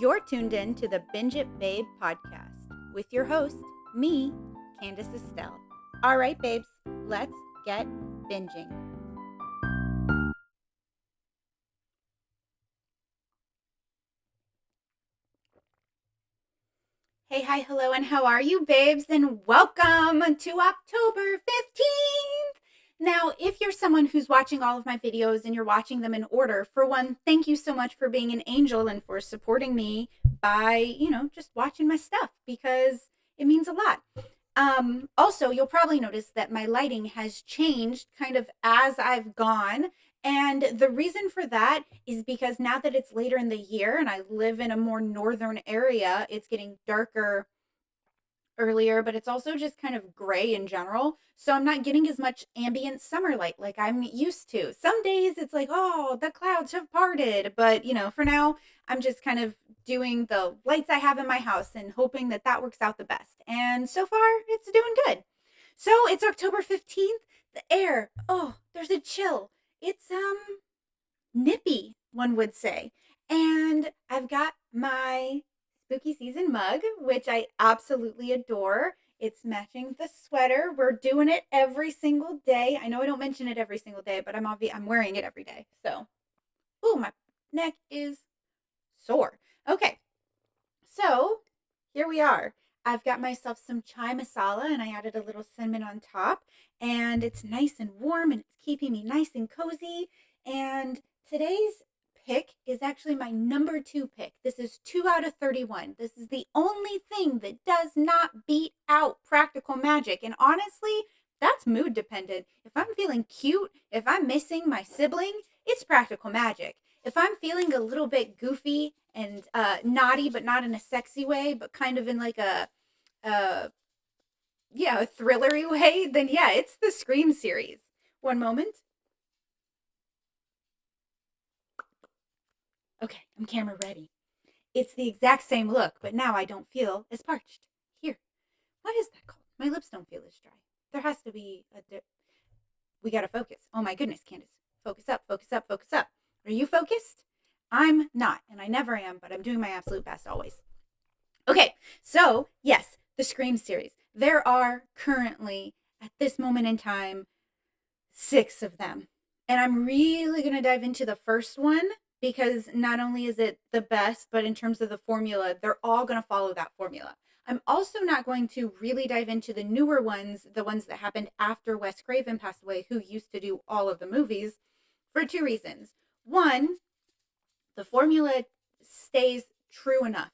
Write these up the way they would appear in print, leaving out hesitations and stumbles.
You're tuned in to the Binge It Babe podcast with your host, me, Candace Estelle. All right, babes, let's get binging. Hey, hi, hello, and how are you, babes? And welcome to October 15th. Now, if you're someone who's watching all of my videos and you're watching them in order, for one, thank you so much for being an angel and for supporting me by, just watching my stuff because it means a lot. Also, you'll probably notice that my lighting has changed kind of as I've gone. And the reason for that is because now that it's later in the year and I live in a more northern area, it's getting darker earlier, but it's also just kind of gray in general. So I'm not getting as much ambient summer light like I'm used to. Some days it's like, oh, the clouds have parted. But, for now, I'm just kind of doing the lights I have in my house and hoping that that works out the best. And so far, it's doing good. So it's October 15th. The air, oh, there's a chill. It's nippy, one would say. And I've got my spooky season mug, which I absolutely adore. It's matching the sweater. We're doing it every single day. I know I don't mention it every single day, but I'm wearing it every day. So, oh, my neck is sore. Okay, so here we are. I've got myself some chai masala and I added a little cinnamon on top, and it's nice and warm and it's keeping me nice and cozy. And today's pick is actually my number 2 pick. This is 2 out of 31. This is the only thing that does not beat out practical magic. And honestly, that's mood dependent. If I'm feeling cute, if I'm missing my sibling, it's practical magic. If I'm feeling a little bit goofy and naughty, but not in a sexy way, but kind of in like a a thrillery way, then yeah, it's the Scream series. One moment. Okay, I'm camera ready. It's the exact same look, but now I don't feel as parched. Here, what is that called? My lips don't feel as dry. There has to be we gotta focus. Oh my goodness, Candace. Focus up, focus up, focus up. Are you focused? I'm not, and I never am, but I'm doing my absolute best always. Okay, so yes, the Scream series. There are currently, at this moment in time, 6 of them. And I'm really going to dive into the first one because not only is it the best, but in terms of the formula, they're all going to follow that formula. I'm also not going to really dive into the newer ones, the ones that happened after Wes Craven passed away, who used to do all of the movies, for 2 reasons. One, the formula stays true enough.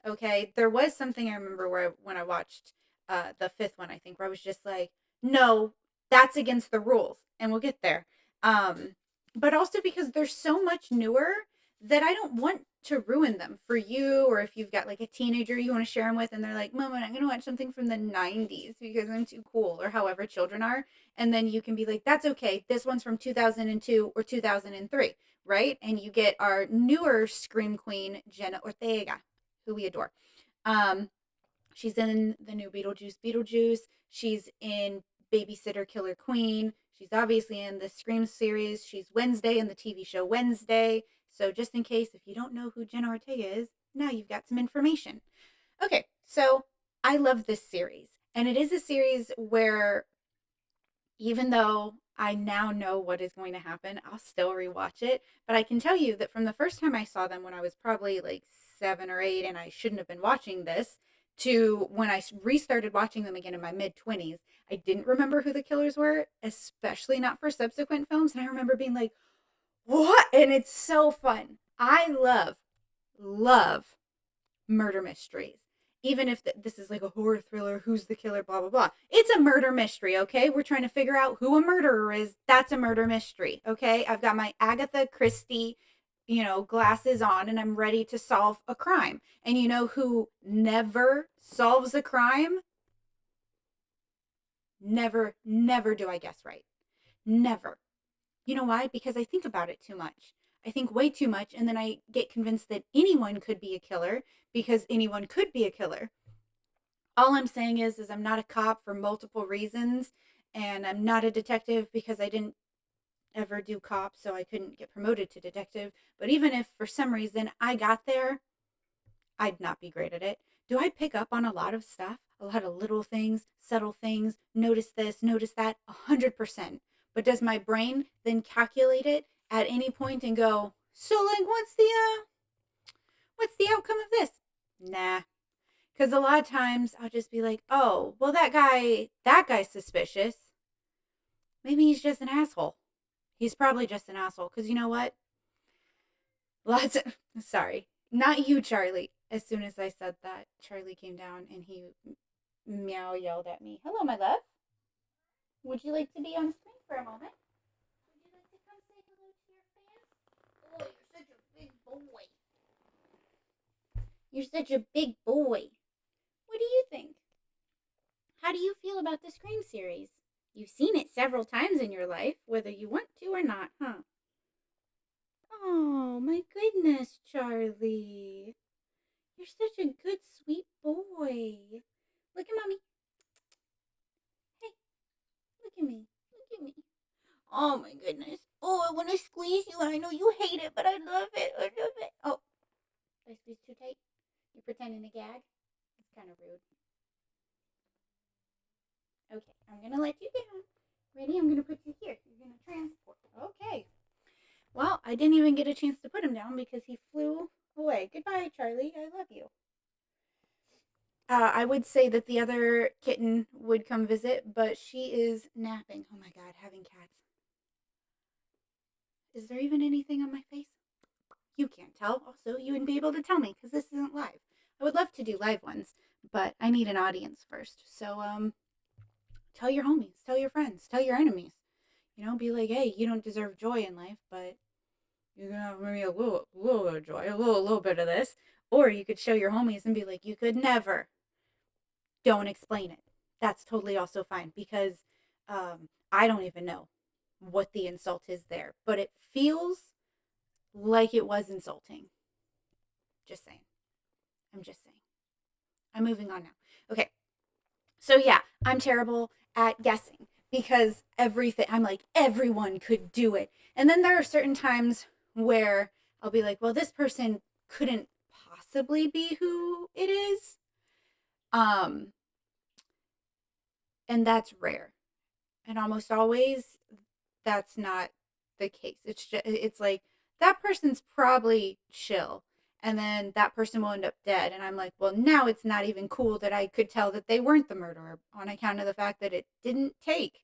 Okay, there was something I remember where when I watched the 5th one, I think, where I was just like, no, that's against the rules, and we'll get there. But also because they're so much newer that I don't want to ruin them for you, or if you've got like a teenager you want to share them with, and they're like, Mom, I'm going to watch something from the 90s because I'm too cool, or however children are, and then you can be like, that's okay, this one's from 2002 or 2003, right? And you get our newer Scream Queen, Jenna Ortega, who we adore. She's in the new Beetlejuice. She's in Babysitter Killer Queen. She's obviously in the Scream series. She's Wednesday in the TV show Wednesday. So just in case, if you don't know who Jenna Ortega is, now you've got some information. Okay, so I love this series. And it is a series where even though I now know what is going to happen, I'll still rewatch it. But I can tell you that from the first time I saw them when I was probably like 7 or 8 and I shouldn't have been watching this, to when I restarted watching them again in my mid 20s, I didn't remember who the killers were, especially not for subsequent films. And I remember being like, what? And it's so fun. I love murder mysteries. Even if this is like a horror thriller, who's the killer, blah, blah, blah. It's a murder mystery, okay? We're trying to figure out who a murderer is. That's a murder mystery, okay? I've got my Agatha Christie, glasses on, and I'm ready to solve a crime. And you know who never solves a crime? Never do I guess right. Never. You know why? Because I think about it too much. I think way too much, and then I get convinced that anyone could be a killer because anyone could be a killer. All I'm saying is I'm not a cop for multiple reasons, and I'm not a detective because I didn't ever do cop, so I couldn't get promoted to detective. But even if for some reason I got there, I'd not be great at it. Do I pick up on a lot of stuff? A lot of little things, subtle things, notice this, notice that, 100%. But does my brain then calculate it at any point and go, so like what's the outcome of this? Nah. Because a lot of times I'll just be like, oh, well that guy's suspicious. Maybe he's just an asshole. He's probably just an asshole. Because you know what? Lots of, sorry, not you, Charlie. As soon as I said that, Charlie came down and he meow yelled at me. Hello, my love. Would you like to be on screen for a moment? Would you like to come say hello to your fans? Oh, you're such a big boy. You're such a big boy. What do you think? How do you feel about the Scream series? You've seen it several times in your life, whether you want to or not, huh? Oh, my goodness, Charlie. You're such a good, sweet boy. Look at mommy. Hey, look at me. Look at me. Oh, my goodness. Oh, I want to squeeze you, and I know you hate it, but I love it. I love it. Oh, did I squeeze too tight? You're pretending to gag? It's kind of rude. Okay, I'm going to let you down. Ready? I'm going to put you here. You're going to transport. Okay. Well, I didn't even get a chance to put him down because he flew away. Goodbye, Charlie. I love you. I would say that the other kitten would come visit, but she is napping. Oh my god, having cats. Is there even anything on my face? You can't tell. Also, you wouldn't be able to tell me because this isn't live. I would love to do live ones, but I need an audience first. So, tell your homies, tell your friends, tell your enemies. You know, be like, hey, you don't deserve joy in life, but you're gonna have maybe a little bit of joy, a little bit of this. Or you could show your homies and be like, you could never. Don't explain it. That's totally also fine because I don't even know what the insult is there, but it feels like it was insulting. Just saying. I'm just saying. I'm moving on now. Okay. So yeah, I'm terrible at guessing because everything, I'm like, everyone could do it. And then there are certain times where I'll be like, well, this person couldn't possibly be who it is. Um, and that's rare. And almost always that's not the case. It's like that person's probably chill and then that person will end up dead and I'm like, well, now it's not even cool that I could tell that they weren't the murderer on account of the fact that it didn't take.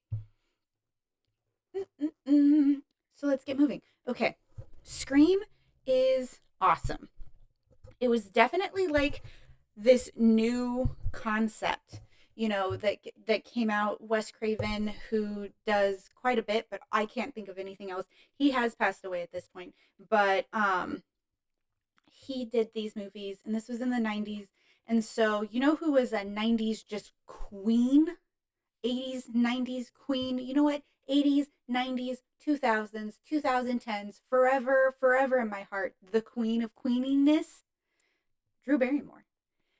So let's get moving. Okay. Scream is awesome. It was definitely like this new concept, you know, that came out. Wes Craven, who does quite a bit, but I can't think of anything else. He has passed away at this point, but he did these movies, and this was in the 90s. And so, you know who was a 90s just queen? 80s, 90s queen. You know what? 80s, 90s, 2000s, 2010s, forever, forever in my heart, the queen of queeniness, Drew Barrymore.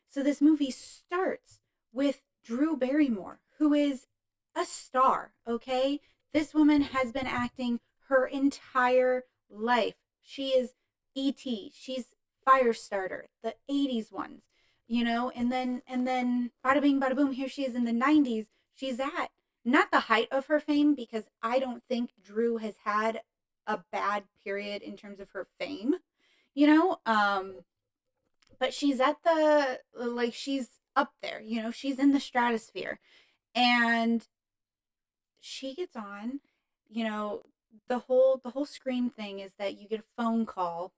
So this movie starts with Drew Barrymore, who is a star, okay? This woman has been acting her entire life. She is E.T., she's Firestarter, the 80s ones, you know, and then bada bing bada boom, here she is in the 90s. She's at not the height of her fame because I don't think Drew has had a bad period in terms of her fame, you know? But she's at the, like, she's up there, you know, she's in the stratosphere. And she gets on, you know, the whole Scream thing is that you get a phone call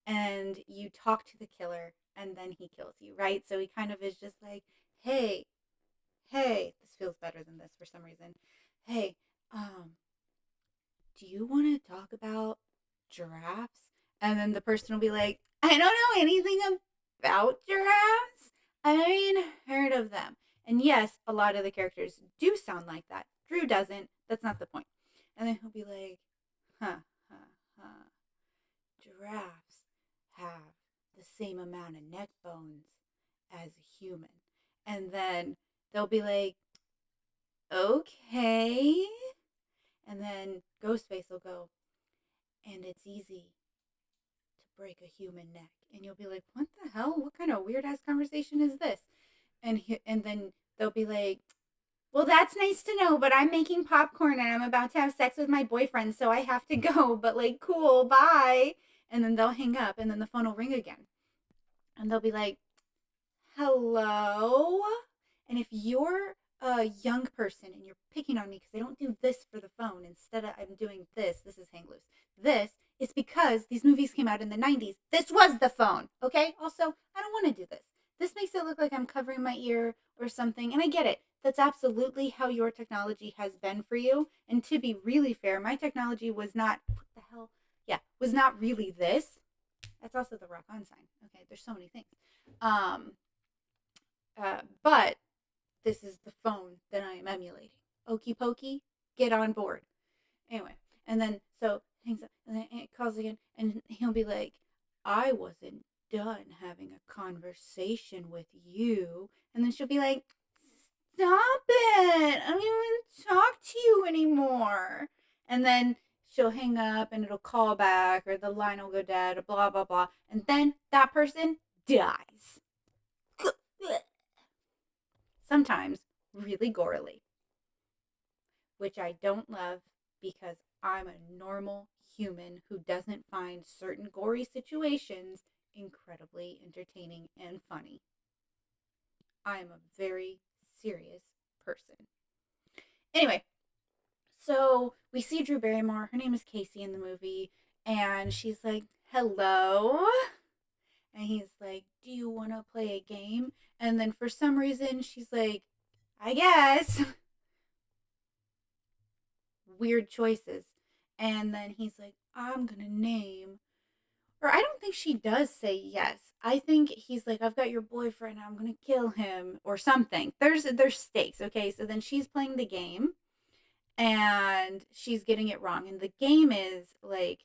and you talk to the killer and then he kills you, right? So he kind of is just like, hey, hey, this feels better than this for some reason. Hey, um, do you want to talk about giraffes? And then the person will be like, I don't know anything about giraffes. I haven't even heard of them. And yes, a lot of the characters do sound like that. Drew doesn't. That's not the point. And then he'll be like, huh, huh, huh. Giraffes have the same amount of neck bones as a human. And then they'll be like, okay. And then Ghostface will go, and it's easy break a human neck. And you'll be like, what the hell? What kind of weird ass conversation is this? And then they'll be like, well, that's nice to know, but I'm making popcorn and I'm about to have sex with my boyfriend, so I have to go. But like, cool, bye. And then they'll hang up, and then the phone will ring again. And they'll be like, hello? And if you're a young person and you're picking on me because I don't do this for the phone, instead of I'm doing this is hang loose. This is because these movies came out in the 90s. This was the phone, okay? Also, I don't want to do this. This makes it look like I'm covering my ear or something, and I get it. That's absolutely how your technology has been for you. And to be really fair, my technology was not, what the hell? Yeah, was not really this. That's also the rock on sign. Okay, there's so many things. Um, but this is the phone that I am emulating. Okey pokey, get on board. Anyway, and then so hangs up, and then Aunt calls again, and he'll be like, I wasn't done having a conversation with you. And then she'll be like, stop it. I don't even talk to you anymore. And then she'll hang up and it'll call back or the line will go dead, blah, blah, blah. And then that person dies. Sometimes really gorily, which I don't love because I'm a normal human who doesn't find certain gory situations incredibly entertaining and funny. I'm a very serious person. Anyway, so we see Drew Barrymore. Her name is Casey in the movie. And she's like, hello. And he's like, do you want to play a game? And then for some reason, she's like, I guess. Weird choices. And then he's like, I'm going to name. Or I don't think she does say yes. I think he's like, I've got your boyfriend. I'm going to kill him or something. There's stakes. Okay. So then she's playing the game and she's getting it wrong. And the game is like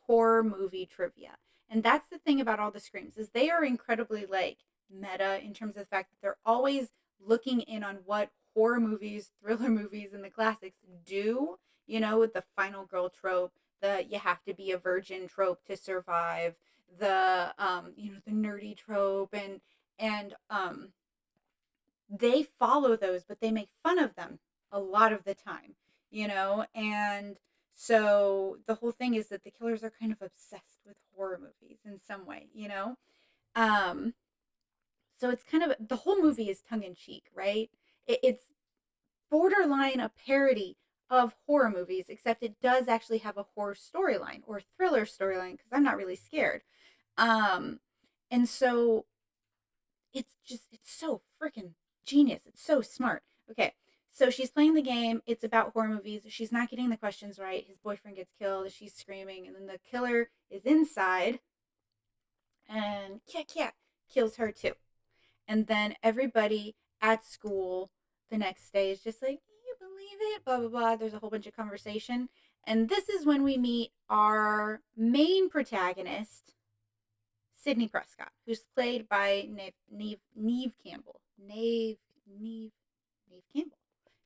horror movie trivia. And that's the thing about all the screams is they are incredibly like meta in terms of the fact that they're always looking in on what horror movies, thriller movies, and the classics do, you know, with the final girl trope, the you have to be a virgin trope to survive, the you know, the nerdy trope and they follow those, but they make fun of them a lot of the time, you know? And so the whole thing is that the killers are kind of obsessed with horror movies in some way, you know? Um, so it's kind of the whole movie is tongue in cheek, right? It's borderline a parody of horror movies, except it does actually have a horror storyline or thriller storyline because I'm not really scared. Um, and so it's so freaking genius. It's so smart. Okay, so she's playing the game. It's about horror movies. She's not getting the questions right. His boyfriend gets killed. She's screaming, and then the killer is inside and yeah, kills her too. And then everybody at school the next day is just like, you believe it? Blah blah blah. There's a whole bunch of conversation, and this is when we meet our main protagonist, Sydney Prescott, who's played by Neve Campbell. Neve Campbell.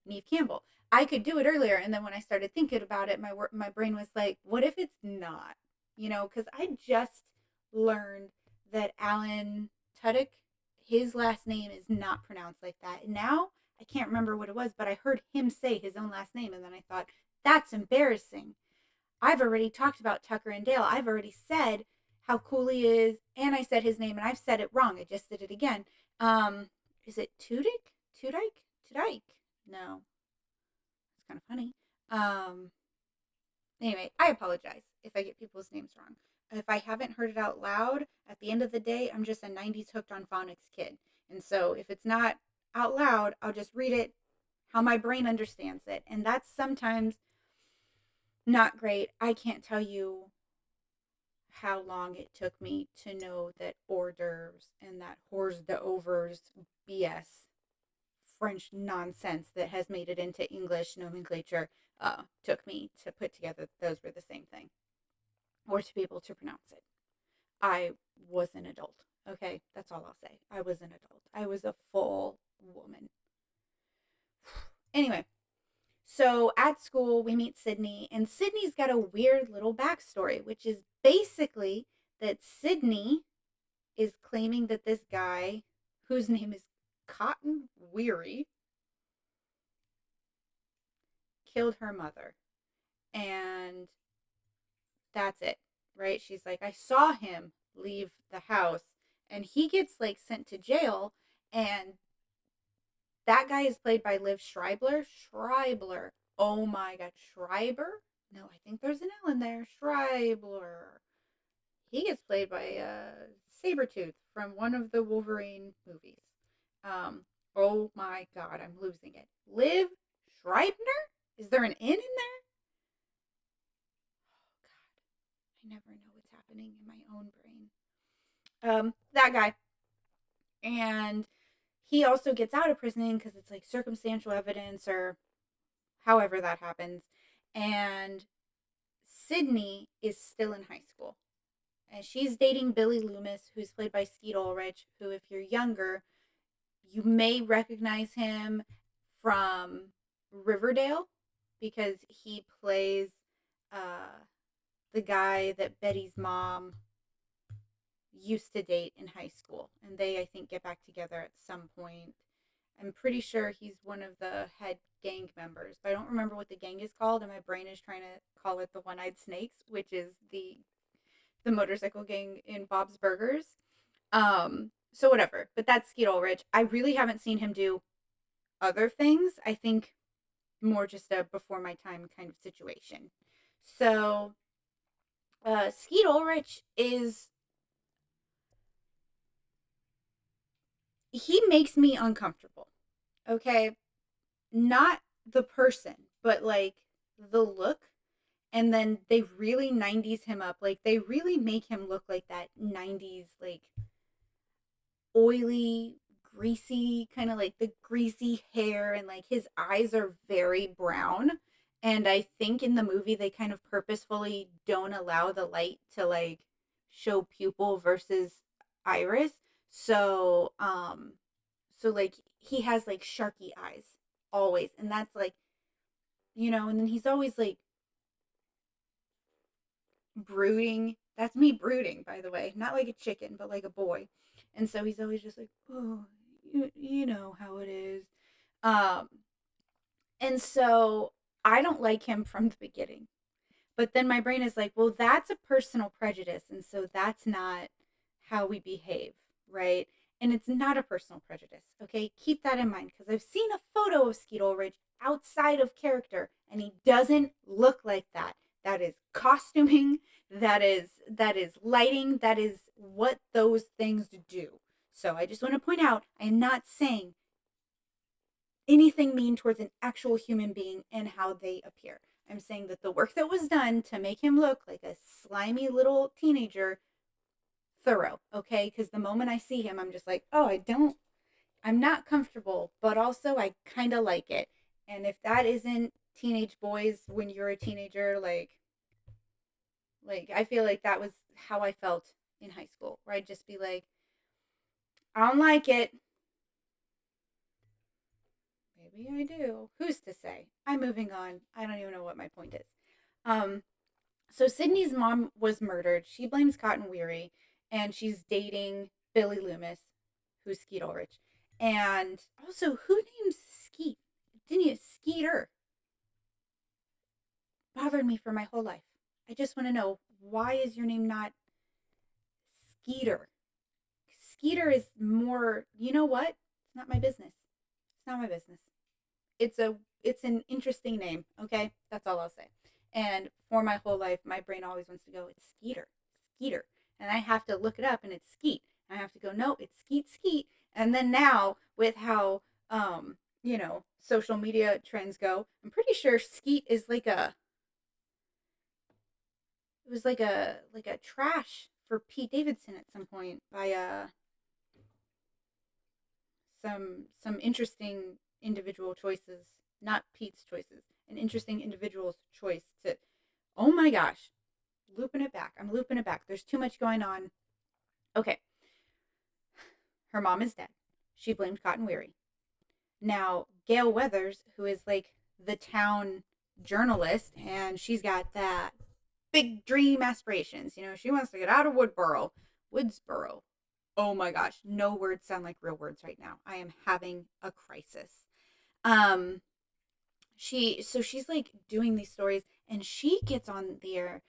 Neve Campbell. I could do it earlier, and then when I started thinking about it, my brain was like, what if it's not? You know, because I just learned that Alan Tudyk, his last name is not pronounced like that. And now I can't remember what it was, but I heard him say his own last name, and then I thought, that's embarrassing. I've already talked about Tucker and Dale. I've already said how cool he is, and I said his name, and I've said it wrong. I just did it again. Is it Tudyk? Tudyk? Tudyk? No, it's kind of funny. Um, anyway, I apologize if I get people's names wrong. If I haven't heard it out loud, at the end of the day, I'm just a 90s hooked on phonics kid. And so if it's not out loud, I'll just read it how my brain understands it. And that's sometimes not great. I can't tell you how long it took me to know that hors d'oeuvres and that hors d'oeuvres BS French nonsense that has made it into English nomenclature took me to put together those were the same thing or to be able to pronounce it. I was an adult. Okay, that's all I'll say. I was an adult. I was a full woman. Anyway, so at school, we meet Sydney, and Sydney's got a weird little backstory, which is basically that Sydney is claiming that this guy, whose name is Cotton Weary, killed her mother. And that's it, right? She's like, I saw him leave the house, and he gets like sent to jail. And that guy is played by Liv Schreiber. Schreiber. Oh my God. Schreiber? No, I think there's an L in there. Schreiber. He gets played by Sabretooth from one of the Wolverine movies. Oh my God, I'm losing it. Liv Schreiber? Is there an N in there? Oh God, I never know what's happening in my own brain. That guy. And he also gets out of prison because it's like circumstantial evidence or however that happens. And Sydney is still in high school. And she's dating Billy Loomis, who's played by Skeet Ulrich, who, if you're younger, you may recognize him from Riverdale because he plays the guy that Betty's mom used to date in high school. And they, I think, get back together at some point. I'm pretty sure he's one of the head gang members, but I don't remember what the gang is called, and my brain is trying to call it the One-Eyed Snakes, which is the motorcycle gang in Bob's Burgers. So whatever. But that's Skeet Ulrich. I really haven't seen him do other things. I think more just a before my time kind of situation. So Skeet Ulrich is he makes me uncomfortable. Okay. Not the person, but like the look. And then they really 90s him up. Like they really make him look like that 90s, like oily, greasy, kind of like the greasy hair, and like his eyes are very brown. And I think in the movie they kind of purposefully don't allow the light to like show pupil versus iris. So like he has like sharky eyes always, and that's like, and then he's always like brooding. That's me brooding, by the way, not like a chicken, but like a boy. And so he's always just like, oh, you know how it is. Um, and so I don't like him from the beginning. But then my brain is like, well, that's a personal prejudice. And so that's not how we behave, right? And it's not a personal prejudice, okay? Keep that in mind because I've seen a photo of Skeet Ulrich outside of character and he doesn't look like that. That is costuming, that is lighting, that is what those things do. So I just want to point out, I am not saying anything mean towards an actual human being and how they appear. I'm saying that the work that was done to make him look like a slimy little teenager, thorough, okay? Because the moment I see him, I'm just like, oh, I'm not comfortable, but also I kind of like it. And if that isn't teenage boys when you're a teenager, like I feel like that was how I felt in high school, where I'd just be like, I don't like it. Maybe I do. Who's to say? I'm moving on. I don't even know what my point is. Um, so Sydney's mom was murdered. She blames Cotton Weary, and she's dating Billy Loomis, who's Skeet Ulrich. And also, who named Skeet? Didn't you? Skeeter. Bothered me for my whole life. I just want to know, why is your name not Skeeter? Skeeter is more, you know what? It's not my business. It's not my business. It's an interesting name, okay? That's all I'll say. And for my whole life, my brain always wants to go, it's Skeeter, Skeeter. And I have to look it up and it's Skeet. And I have to go, no, it's Skeet, Skeet. And then now with how social media trends go, I'm pretty sure Skeet is like it was like a trash for Pete Davidson at some point by some interesting individual choices, not Pete's choices, an interesting individual's choice to, oh my gosh, looping it back. I'm looping it back. There's too much going on. Okay. Her mom is dead. She blamed Cotton Weary. Now, Gail Weathers, who is like the town journalist, and she's got that big dream aspirations. She wants to get out of Woodsboro. Oh my gosh, no words sound like real words right now. I am having a crisis. Um, she's like doing these stories, and she gets on the air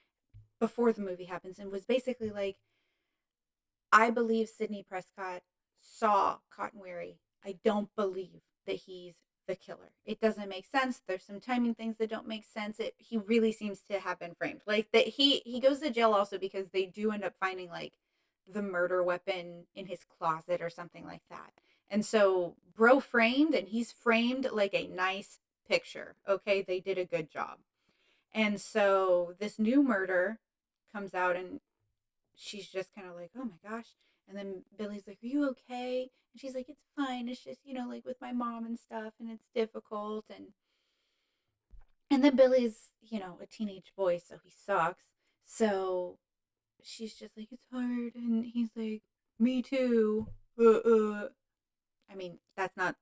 before the movie happens and was basically like, I believe Sidney Prescott saw Cotton Weary. I don't believe that he's the killer. It doesn't make sense. There's some timing things that don't make sense. He really seems to have been framed. Like that he goes to jail also because they do end up finding like the murder weapon in his closet or something like that. And so bro framed, and he's framed like a nice picture. Okay, they did a good job. And so this new murder comes out, and she's just kind of like, oh my gosh. And then Billy's like, are you okay? And she's like, it's fine. It's just, like with my mom and stuff, and it's difficult. And then Billy's, a teenage boy, so he sucks. So she's just like, it's hard. And he's like, me too. I mean, that's not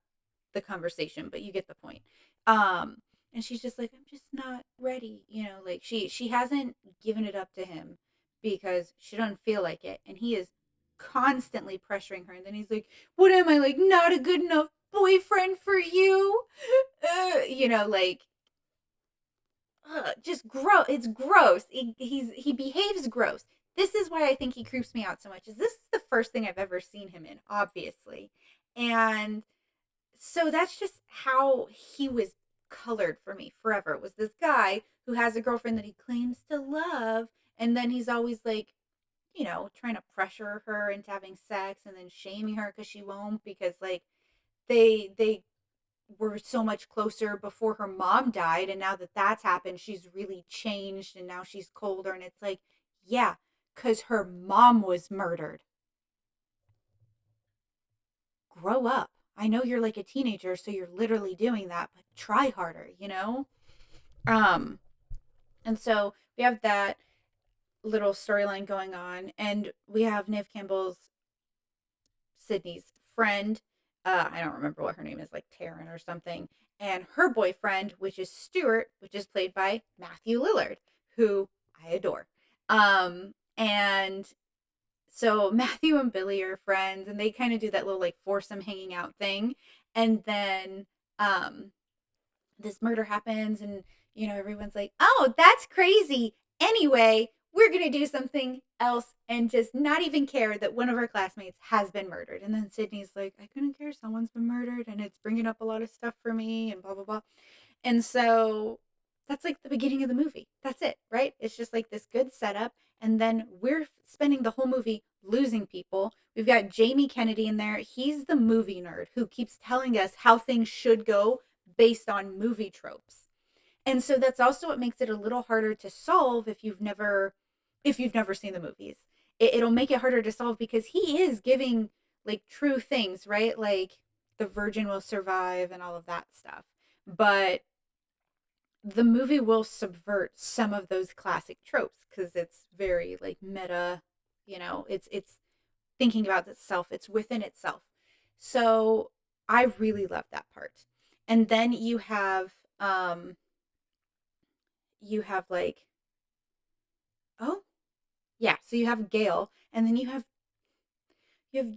the conversation, but you get the point. Um, and she's just like, I'm just not ready. Like she hasn't given it up to him because she doesn't feel like it, and he is constantly pressuring her. And then he's like, "What am I, like, not a good enough boyfriend for you?" Like, just gross. It's gross. He behaves gross. This is why I think he creeps me out so much. Is this is the first thing I've ever seen him in, obviously, and so that's just how he was colored for me forever. It was this guy who has a girlfriend that he claims to love, and then he's always like, trying to pressure her into having sex, and then shaming her because she won't, because like they were so much closer before her mom died, and now that that's happened, she's really changed, and now she's colder, and it's like, yeah, because her mom was murdered. Grow up. I know you're like a teenager, so you're literally doing that, but try harder. Um, and so we have that little storyline going on, and we have Neve Campbell's Sydney's friend. I don't remember what her name is, like Taryn or something, and her boyfriend, which is Stuart, which is played by Matthew Lillard, who I adore. And so Matthew and Billy are friends, and they kind of do that little like foursome hanging out thing. And then um this murder happens, and everyone's like, "Oh, that's crazy." Anyway, we're going to do something else and just not even care that one of our classmates has been murdered. And then Sydney's like, "I couldn't care, someone's been murdered, and it's bringing up a lot of stuff for me," and blah blah blah. And so that's like the beginning of the movie. That's it, right? It's just like this good setup. And then we're spending the whole movie losing people. We've got Jamie Kennedy in there. He's the movie nerd who keeps telling us how things should go based on movie tropes. And so that's also what makes it a little harder to solve if you've never seen the movies. It'll make it harder to solve because he is giving like true things, right? Like the virgin will survive and all of that stuff. But the movie will subvert some of those classic tropes because it's very like meta, it's thinking about itself, it's within itself. So I really love that part. And then you have like, oh yeah, so you have Gail, and then you have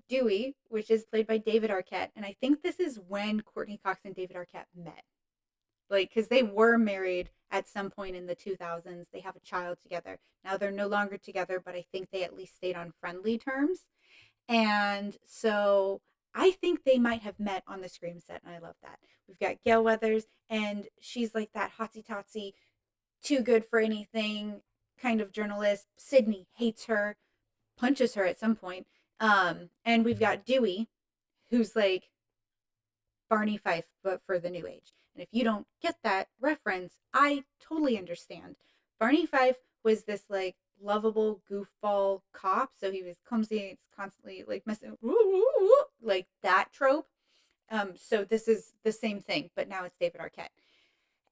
Dewey, which is played by David Arquette, and I think this is when Courtney Cox and David Arquette met, like because they were married at some point in the 2000s. They have a child together. Now they're no longer together, but I think they at least stayed on friendly terms. And so I think they might have met on the Scream set, and I love that. We've got Gail Weathers, and she's like that hotsy totsy, too good for anything kind of journalist. Sydney hates her, punches her at some point. And we've got Dewey, who's like Barney Fife, but for the new age. And if you don't get that reference, I totally understand. Barney Fife was this like lovable goofball cop, so he was clumsy and constantly like messing, like that trope. So this is the same thing, but now it's David Arquette.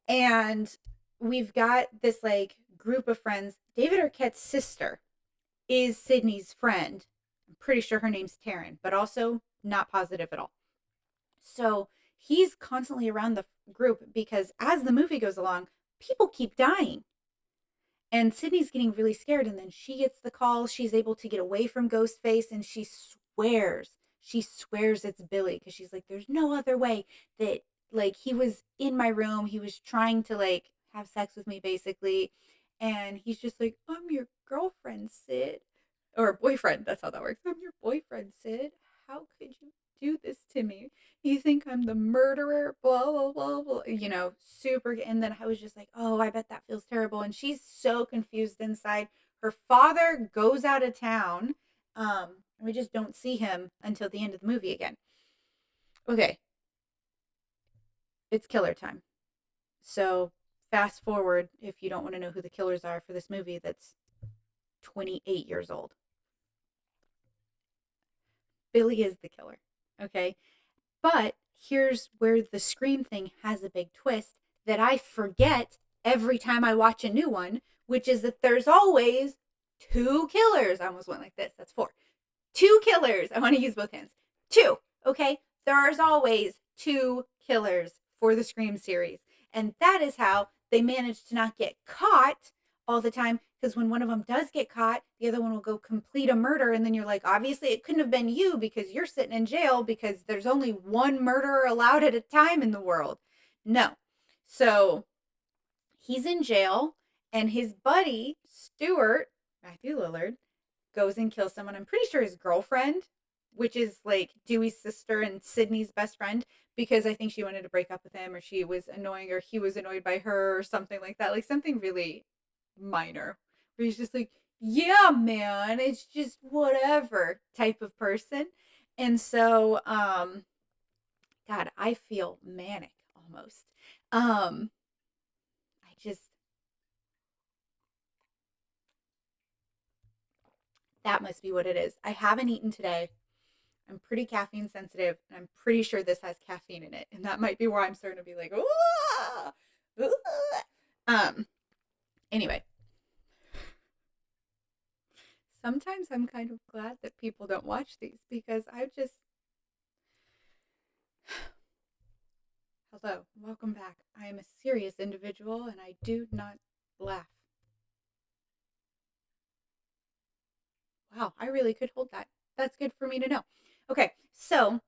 And we've got this like group of friends. David Arquette's sister is Sydney's friend. I'm pretty sure her name's Taryn, but also not positive at all. So he's constantly around the group because as the movie goes along, people keep dying. And Sydney's getting really scared, and then she gets the call. She's able to get away from Ghostface, and she swears it's Billy, because she's like, there's no other way that, like, he was in my room. He was trying to, like, have sex with me, basically. And he's just like, I'm your girlfriend, Sid. Or boyfriend. That's how that works. I'm your boyfriend, Sid. How could you do this to me? You think I'm the murderer? Blah, blah, blah, blah. Super. And then I was just like, oh, I bet that feels terrible. And she's so confused inside. Her father goes out of town. And we just don't see him until the end of the movie again. Okay. It's killer time. So fast forward, if you don't want to know who the killers are for this movie that's 28 years old. Billy is the killer. Okay. But here's where the Scream thing has a big twist that I forget every time I watch a new one, which is that there's always two killers. I almost went like this. That's four. Two killers. I want to use both hands. Two. Okay. There's always two killers for the Scream series. And that is how they manage to not get caught all the time, because when one of them does get caught, the other one will go complete a murder, and then you're like, obviously it couldn't have been you because you're sitting in jail, because there's only one murderer allowed at a time in the world. No. So he's in jail, and his buddy Stuart, Matthew Lillard, goes and kills someone. I'm pretty sure his girlfriend, which is like Dewey's sister and Sydney's best friend, because I think she wanted to break up with him, or she was annoying, or he was annoyed by her, or something like that. Like something really minor, where he's just like, yeah, man, it's just whatever type of person. And so, God, I feel manic almost. I just, that must be what it is. I haven't eaten today. I'm pretty caffeine sensitive, and I'm pretty sure this has caffeine in it. And that might be where I'm starting to be like, ooh, ooh. Anyway, sometimes I'm kind of glad that people don't watch these, because I just, hello, welcome back. I am a serious individual, and I do not laugh. Wow, I really could hold that. That's good for me to know. Okay, so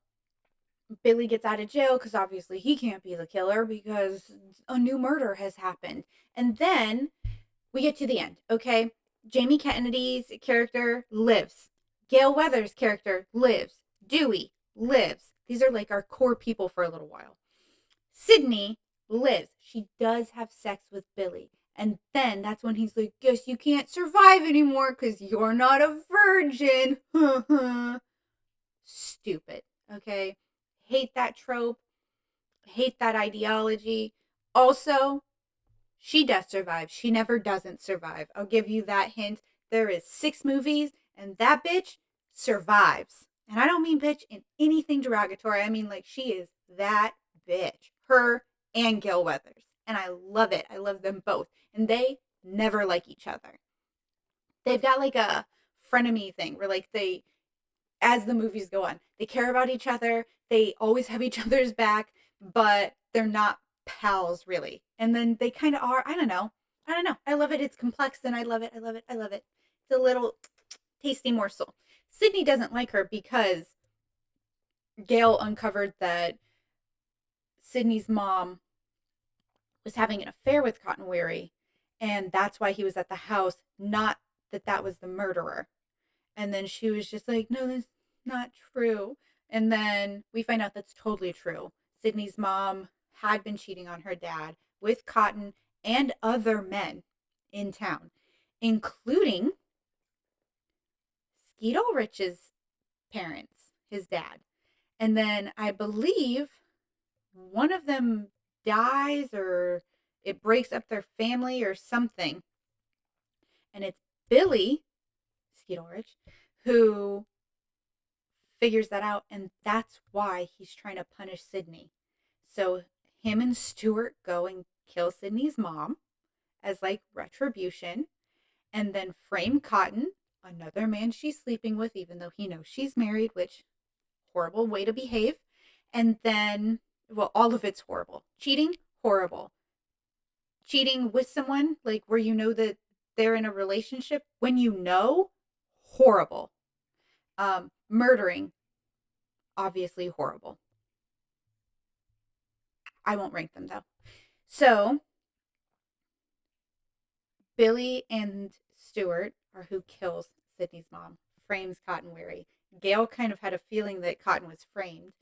Billy gets out of jail because obviously he can't be the killer because a new murder has happened. And then we get to the end, okay? Jamie Kennedy's character lives. Gail Weathers' character lives. Dewey lives. These are like our core people for a little while. Sydney lives. She does have sex with Billy. And then that's when he's like, guess you can't survive anymore because you're not a virgin. Stupid. Okay. Hate that trope. Hate that ideology. Also, she does survive. She never doesn't survive. I'll give you that hint. There is 6 movies, and that bitch survives. And I don't mean bitch in anything derogatory. I mean, like, she is that bitch. Her and Gail Weathers. And I love it. I love them both. And they never like each other. They've got like a frenemy thing where, like, they, as the movies go on, they care about each other. They always have each other's back, but they're not pals really. And then they kind of are. I don't know. I don't know. I love it. It's complex, and I love it. I love it. I love it. It's a little tasty morsel. Sydney doesn't like her because Gail uncovered that Sydney's mom was having an affair with Cotton Weary, and that's why he was at the house, not that that was the murderer. And then she was just like, no, that's not true. And then we find out that's totally true. Sydney's mom had been cheating on her dad with Cotton and other men in town, including Skeet Ulrich's parents, his dad. And then I believe one of them dies, or it breaks up their family or something. And it's Billy, Skeet Ulrich, who figures that out, and that's why he's trying to punish Sydney. So him and Stuart go and kill Sydney's mom as like retribution, and then frame Cotton, another man she's sleeping with, even though he knows she's married, which horrible way to behave. And then, well, all of it's horrible. Cheating, horrible. Cheating with someone, like where you know that they're in a relationship when you know, horrible. Murdering, obviously horrible. I won't rank them though. So Billy and Stuart are who kills Sydney's mom, frames Cotton Weary. Gail kind of had a feeling that Cotton was framed,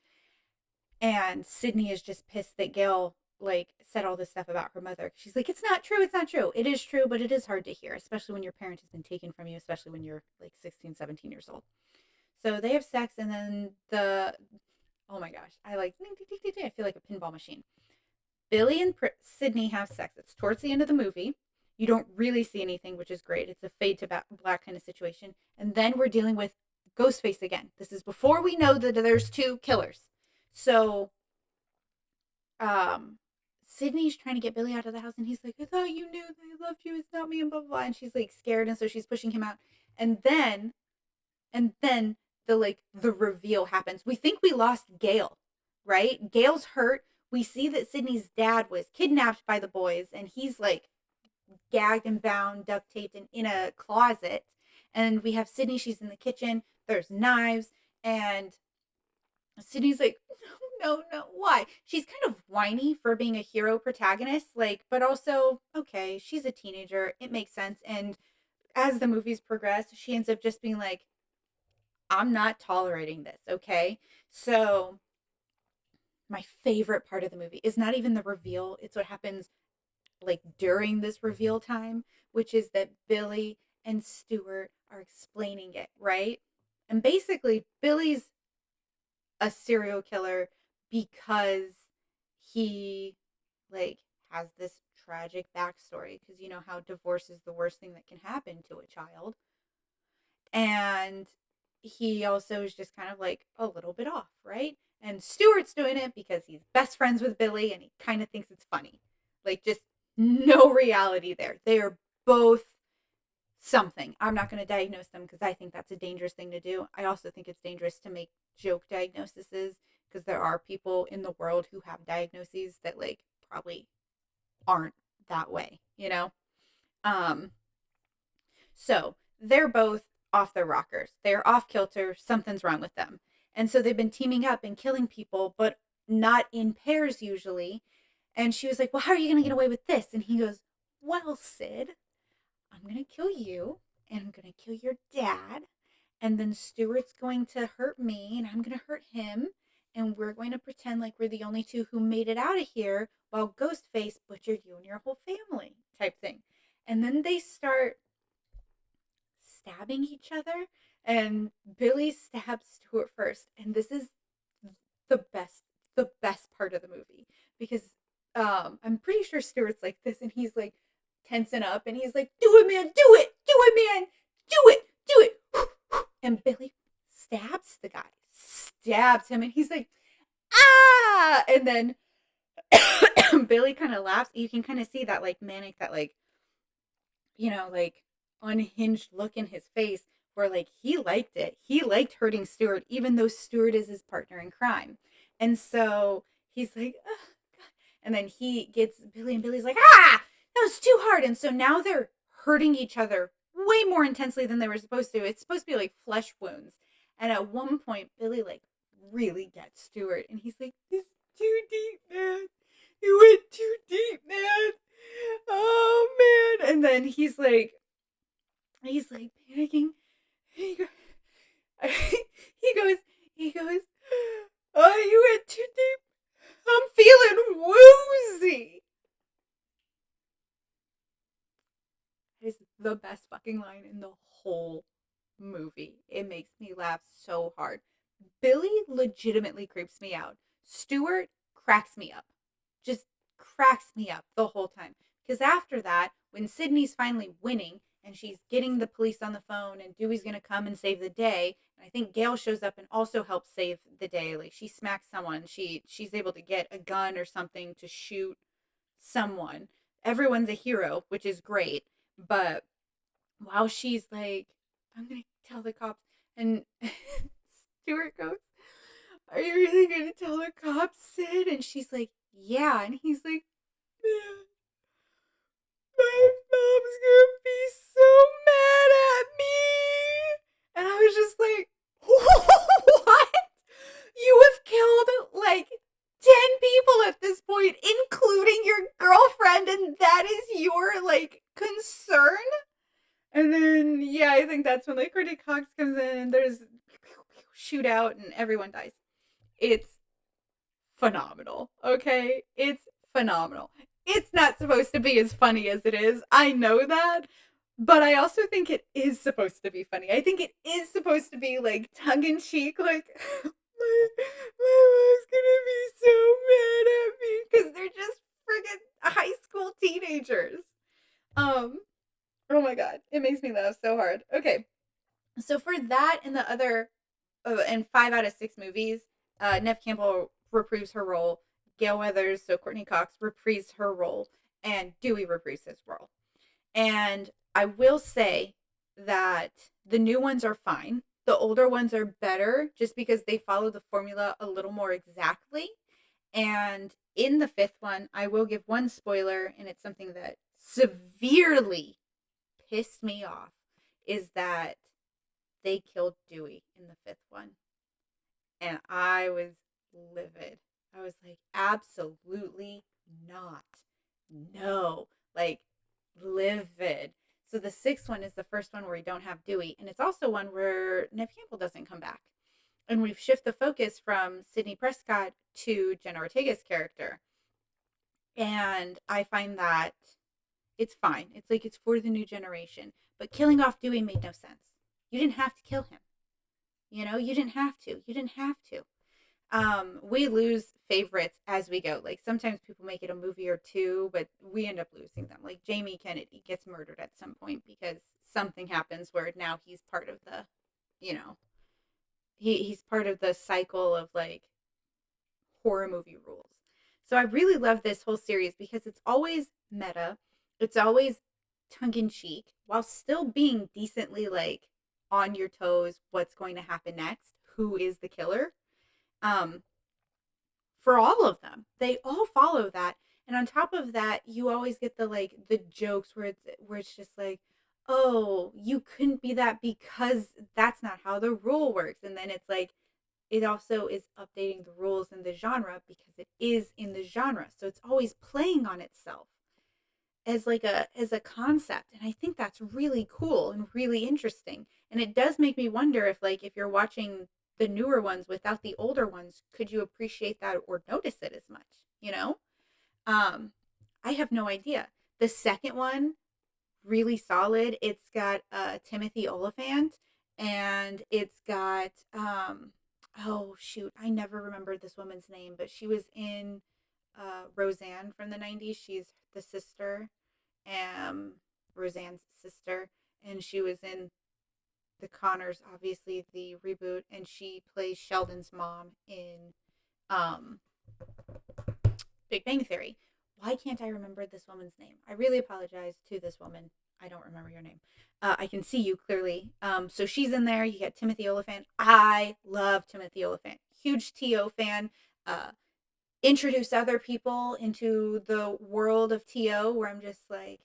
and Sydney is just pissed that Gail like said all this stuff about her mother. She's like, it's not true, it's not true. It is true, but it is hard to hear, especially when your parent has been taken from you, especially when you're like 16, 17 years old. So they have sex, and then oh my gosh, I feel like a pinball machine. Billy and Sydney have sex. It's towards the end of the movie. You don't really see anything, which is great. It's a fade to black kind of situation. And then we're dealing with Ghostface again. This is before we know that there's two killers. So, Sydney's trying to get Billy out of the house, and he's like, I thought you knew that I loved you. It's not me, and blah, blah, blah. And she's like scared, and so she's pushing him out. And then, the reveal happens. We think we lost Gail, right? Gail's hurt. We see that Sydney's dad was kidnapped by the boys, and he's like gagged and bound, duct taped, and in a closet. And we have Sydney. She's in the kitchen. There's knives, and Sydney's like, no, no, why? She's kind of whiny for being a hero protagonist, like, but also, okay, she's a teenager. It makes sense. And as the movies progress, she ends up just being like, I'm not tolerating this, okay? So, my favorite part of the movie is not even the reveal, it's what happens like during this reveal time, which is that Billy and Stuart are explaining it, right? And basically, Billy's a serial killer because he like has this tragic backstory, because you know how divorce is the worst thing that can happen to a child. And he also is just kind of like a little bit off, right? And Stuart's doing it because he's best friends with Billy and he kind of thinks it's funny. Like, just no reality there. They are both something. I'm not going to diagnose them because I think that's a dangerous thing to do. I also think it's dangerous to make joke diagnoses, because there are people in the world who have diagnoses that like probably aren't that way, you know? Um so they're both off their rockers. They're off kilter. Something's wrong with them. And so they've been teaming up and killing people, but not in pairs usually. And she was like, well, how are you going to get away with this? And he goes, well, Sid, I'm going to kill you, and I'm going to kill your dad. And then Stuart's going to hurt me, and I'm going to hurt him. And we're going to pretend like we're the only two who made it out of here while Ghostface butchered you and your whole family, type thing. And then they start stabbing each other, and Billy stabs Stuart first, and this is the best part of the movie, because I'm pretty sure Stuart's like this, and he's like tensing up, and he's like, do it, man, do it, man, do it, and Billy stabs the guy, stabs him, and he's like, ah, and then Billy kind of laughs. You can kind of see that like manic, that like, like unhinged look in his face, where like he liked it. He liked hurting Stuart, even though Stuart is his partner in crime. And so he's like, oh, God. And then he gets Billy, and Billy's like, ah, that was too hard. And so now they're hurting each other way more intensely than they were supposed to. It's supposed to be like flesh wounds. And at one point, Billy like really gets Stuart, and he's like, this is too deep, man. You went too deep, man. Oh man. And then he's like panicking. He goes, he goes, oh, you went too deep. I'm feeling woozy. It's the best fucking line in the whole movie. It makes me laugh so hard. Billy legitimately creeps me out. Stuart cracks me up. Just cracks me up the whole time. Because after that, when Sydney's finally winning and she's getting the police on the phone and Dewey's going to come and save the day, and I think Gail shows up and also helps save the day. Like, she smacks someone. She's able to get a gun or something to shoot someone. Everyone's a hero, which is great. But while she's like, I'm going to tell the cops, and Stuart goes, are you really going to tell the cops, Sid? And she's like, yeah. And he's like, man, my mom's gonna be so mad at me. And I was just like, what? You have killed like 10 people at this point, including your girlfriend, and that is your like concern? And then, yeah, I think that's when like Courtney Cox comes in and there's shootout and everyone dies. It's phenomenal. Okay? It's phenomenal. It's not supposed to be as funny as it is. I know that. But I also think it is supposed to be funny. I think it is supposed to be like tongue in cheek, like my mom's gonna be so mad at me because they're just friggin' high school teenagers. Um, oh my god, it makes me laugh so hard. Okay, so for that and the other, in 5 out of 6 movies, Nev Campbell reprises her role. Gail Weathers, so Courtney Cox, reprises her role, and Dewey reprises his role. And I will say that the new ones are fine. The older ones are better just because they follow the formula a little more exactly. And in the fifth one, I will give one spoiler, and it's something that severely pissed me off is that they killed Dewey in the fifth one. And I was livid. I was like, absolutely not. No. Like, livid. So the sixth one is the first one where we don't have Dewey. And it's also one where Nev Campbell doesn't come back. And we've shifted the focus from Sidney Prescott to Jenna Ortega's character. And I find that it's fine. It's like it's for the new generation. But killing off Dewey made no sense. You didn't have to kill him. You know, you didn't have to. You didn't have to. We lose favorites as we go. Like sometimes people make it a movie or two, but we end up losing them. Like Jamie Kennedy gets murdered at some point because something happens where now he's part of the, you know, he's part of the cycle of like horror movie rules. So I really love this whole series because it's always meta. It's always tongue in cheek while still being decently like on your toes. What's going to happen next? Who is the killer? Um, for all of them, they all follow that. And on top of that, you always get the like the jokes where it's just like, oh, you couldn't be that because that's not how the rule works. And then it's like it also is updating the rules in the genre because it is in the genre. So it's always playing on itself as like a concept. And I think that's really cool and really interesting. And it does make me wonder if like if you're watching the newer ones without the older ones, could you appreciate that or notice it as much? You know? Um, I have no idea. The second one, really solid. It's got Timothy Oliphant and it's got oh shoot, I never remembered this woman's name, but she was in Roseanne from the 90s. She's the sister, Roseanne's sister, and she was in The Connors, obviously the reboot, and she plays Sheldon's mom in um Big Bang Theory. Why can't I remember this woman's name? I really apologize to this woman. I don't remember your name. I can see you clearly. So she's in there. You get Timothy Oliphant. I love Timothy Oliphant. Huge T.O. fan. Uh, introduce other people into the world of T.O. where I'm just like,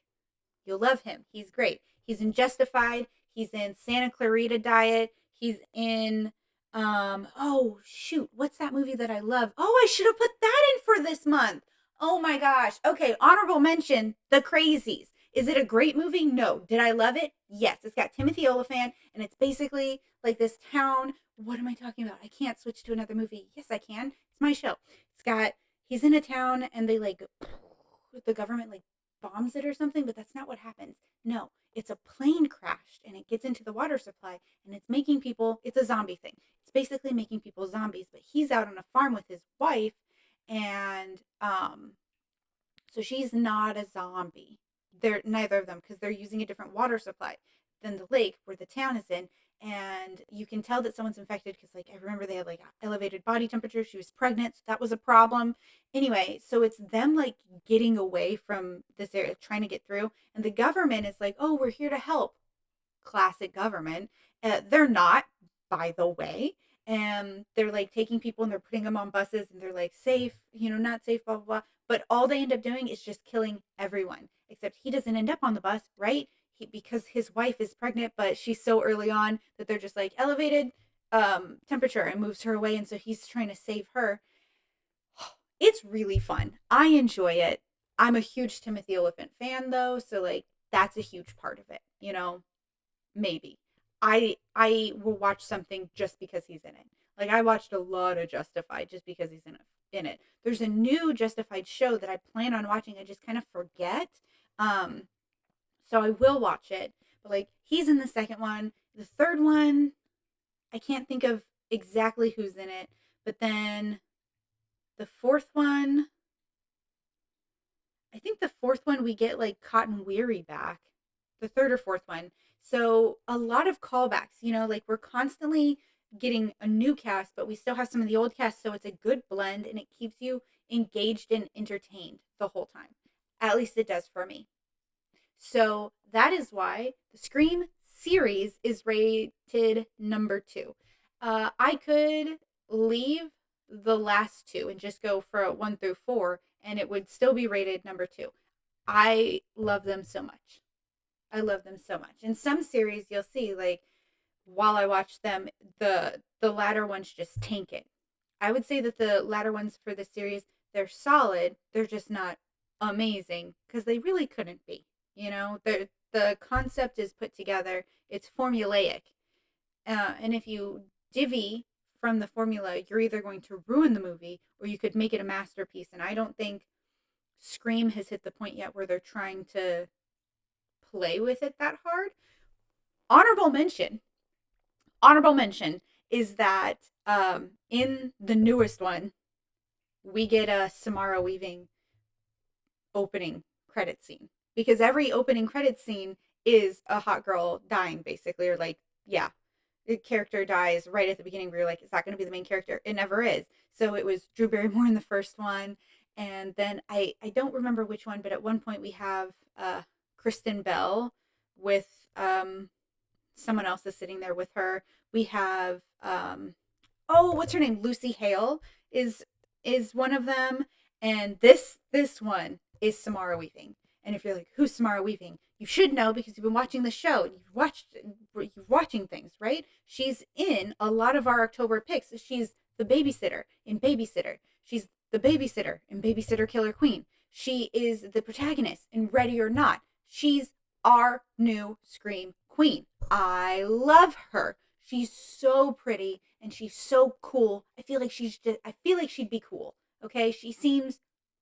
you'll love him. He's great. He's in Justified. He's in Santa Clarita Diet. He's in oh shoot, what's that movie that I love? Oh, I should have put that in for this month. Oh my gosh. Okay, honorable mention, The Crazies. Is it a great movie? No. Did I love it? Yes. It's got Timothy Oliphant and it's basically like this town. What am I talking about? I can't switch to another movie. Yes, I can. It's my show. It's got he's in a town and they like the government like bombs it or something, but that's not what happens. No, it's a plane crashed and it gets into the water supply and it's making people, it's a zombie thing. It's basically making people zombies, but he's out on a farm with his wife and so she's not a zombie. They're neither of them because they're using a different water supply than the lake where the town is in. And you can tell that someone's infected because, like, I remember they had like elevated body temperature. She was pregnant, so that was a problem. Anyway, so it's them like getting away from this area, trying to get through, and the government is like, "Oh, we're here to help." Classic government. They're not, by the way. And they're like taking people and they're putting them on buses and they're like safe, not safe, blah, blah, blah. But all they end up doing is just killing everyone. except he doesn't end up on the bus, right? Because his wife is pregnant, but she's so early on that they're just like elevated temperature and moves her away. And so he's trying to save her. It's really fun. I enjoy it. I'm a huge Timothy Olyphant fan though, so like that's a huge part of it, you know? Maybe. I will watch something just because he's in it. Like I watched a lot of Justified just because he's in it. There's a new Justified show that I plan on watching. I just kind of forget. Um so I will watch it. But like he's in the second one. The third one, I can't think of exactly who's in it. But then the fourth one, I think the fourth one we get like Cotton Weary back. The third or fourth one. So a lot of callbacks, like we're constantly getting a new cast, but we still have some of the old cast. So it's a good blend and it keeps you engaged and entertained the whole time. At least it does for me. So that is why the Scream series is rated number 2. I could leave the last two and just go for 1 through 4, and it would still be rated number 2. I love them so much. I love them so much. In some series, you'll see like while I watch them, the latter ones just tank it. I would say that the latter ones for the series, they're solid. They're just not amazing because they really couldn't be. The concept is put together. It's formulaic, and if you divvy from the formula, you're either going to ruin the movie or you could make it a masterpiece. And I don't think Scream has hit the point yet where they're trying to play with it that hard. Honorable mention. Honorable mention is that in the newest one, we get a Samara Weaving opening credit scene because every opening credit scene is a hot girl dying, basically, or like, yeah, the character dies right at the beginning. Where you're like, is that going to be the main character? It never is. So it was Drew Barrymore in the first one, and then I don't remember which one, but at one point we have Kristen Bell with someone else is sitting there with her. We have oh, what's her name? Lucy Hale is one of them, and this one is Samara Weaving. And if you're like, who's Samara Weaving? You should know because you've been watching the show and you're watching things, right? She's in a lot of our October picks. She's the babysitter in Babysitter. She's the babysitter in Babysitter Killer Queen. She is the protagonist in Ready or Not. She's our new Scream Queen. I love her. She's so pretty and she's so cool. I feel like she'd be cool. Okay? She seems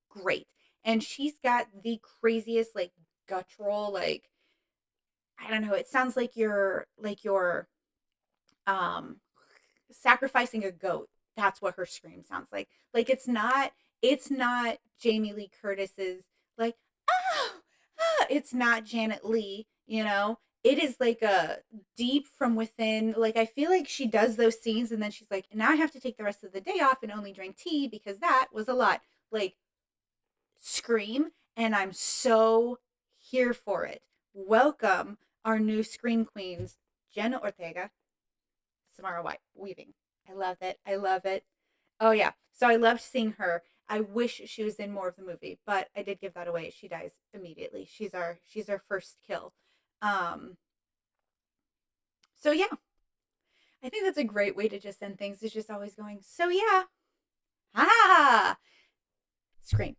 great. And she's got the craziest like guttural like I don't know, it sounds like you're um sacrificing a goat. That's what her scream sounds like. Like it's not Jamie Lee Curtis's like oh, ah. It's not Janet Leigh, It is like a deep from within. Like I feel like she does those scenes and then she's like, now I have to take the rest of the day off and only drink tea because that was a lot. Like Scream, and I'm so here for it. Welcome our new Scream Queens, Jenna Ortega, Samara White Weaving. I love it. I love it. Oh yeah. So I loved seeing her. I wish she was in more of the movie, but I did give that away. She dies immediately. She's our first kill. Um so yeah, I think that's a great way to just end things. Is just always going, so yeah. Ah Scream.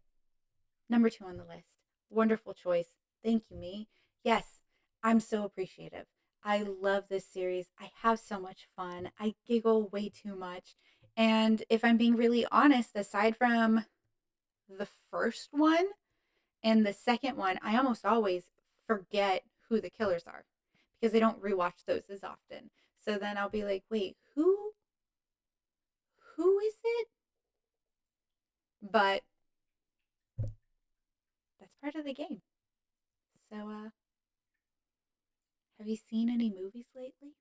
Number 2 on the list. Wonderful choice. Thank you, me. Yes, I'm so appreciative. I love this series. I have so much fun. I giggle way too much. And if I'm being really honest, aside from the first one and the second one, I almost always forget who the killers are because I don't rewatch those as often. So then I'll be like, wait, who is it? But that's part of the game. So have you seen any movies lately?